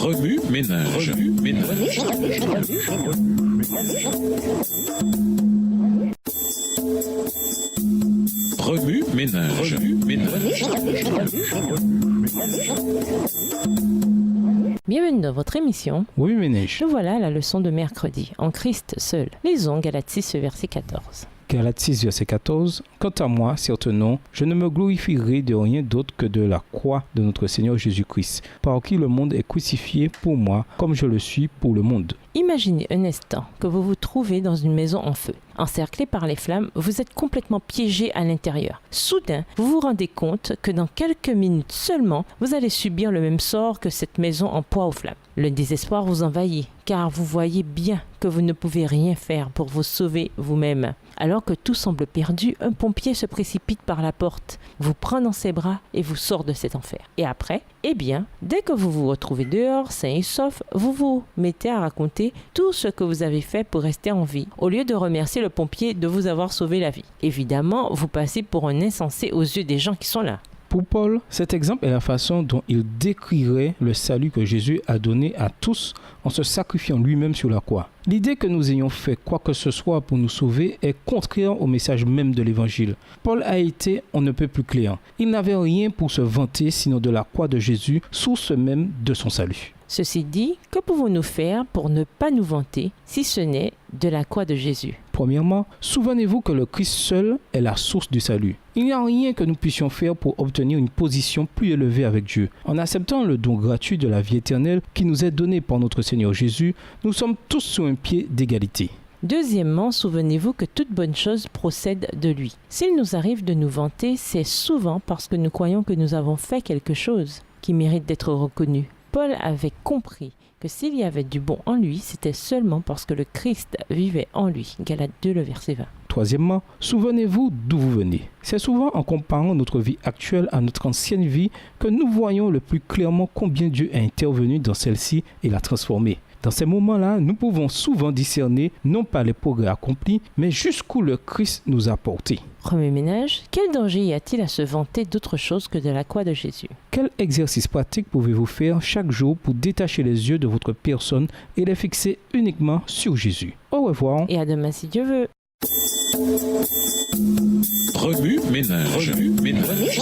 Remue ménage. Remue ménage. Bienvenue dans votre émission. Oui, ménage. Nous voilà à la leçon de mercredi. En Christ seul. Lisons Galates 6, verset 14. Galates 6, verset 14. Quant à moi, certainement, je ne me glorifierai de rien d'autre que de la croix de notre Seigneur Jésus-Christ, par qui le monde est crucifié pour moi, comme je le suis pour le monde. Imaginez un instant que vous vous trouvez dans une maison en feu. Encerclé par les flammes, vous êtes complètement piégé à l'intérieur. Soudain, vous vous rendez compte que dans quelques minutes seulement, vous allez subir le même sort que cette maison en proie aux flammes. Le désespoir vous envahit, car vous voyez bien que vous ne pouvez rien faire pour vous sauver vous-même. Alors que tout semble perdu, un pompier se précipite par la porte, vous prend dans ses bras et vous sort de cet enfer. Et après, dès que vous vous retrouvez dehors, sain et sauf, vous vous mettez à raconter tout ce que vous avez fait pour rester en vie, au lieu de remercier le pompier de vous avoir sauvé la vie. Évidemment, vous passez pour un insensé aux yeux des gens qui sont là. Pour Paul, cet exemple est la façon dont il décrirait le salut que Jésus a donné à tous en se sacrifiant lui-même sur la croix. L'idée que nous ayons fait quoi que ce soit pour nous sauver est contraire au message même de l'Évangile. Paul a été on ne peut plus clair. Il n'avait rien pour se vanter sinon de la croix de Jésus, source même de son salut. Ceci dit, que pouvons-nous faire pour ne pas nous vanter, si ce n'est de la croix de Jésus? Premièrement, souvenez-vous que le Christ seul est la source du salut. Il n'y a rien que nous puissions faire pour obtenir une position plus élevée avec Dieu. En acceptant le don gratuit de la vie éternelle qui nous est donné par notre Seigneur Jésus, nous sommes tous sur un pied d'égalité. Deuxièmement, souvenez-vous que toute bonne chose procède de lui. S'il nous arrive de nous vanter, c'est souvent parce que nous croyons que nous avons fait quelque chose qui mérite d'être reconnu. Paul avait compris que s'il y avait du bon en lui, c'était seulement parce que le Christ vivait en lui. Galates 2, le verset 20. Troisièmement, souvenez-vous d'où vous venez. C'est souvent en comparant notre vie actuelle à notre ancienne vie que nous voyons le plus clairement combien Dieu a intervenu dans celle-ci et l'a transformée. Dans ces moments-là, nous pouvons souvent discerner non pas les progrès accomplis, mais jusqu'où le Christ nous a portés. Remue ménage, quel danger y a-t-il à se vanter d'autre chose que de la croix de Jésus? Quel exercice pratique pouvez-vous faire chaque jour pour détacher les yeux de votre personne et les fixer uniquement sur Jésus? Au revoir. Et à demain si Dieu veut. Remue ménage. Remue ménage.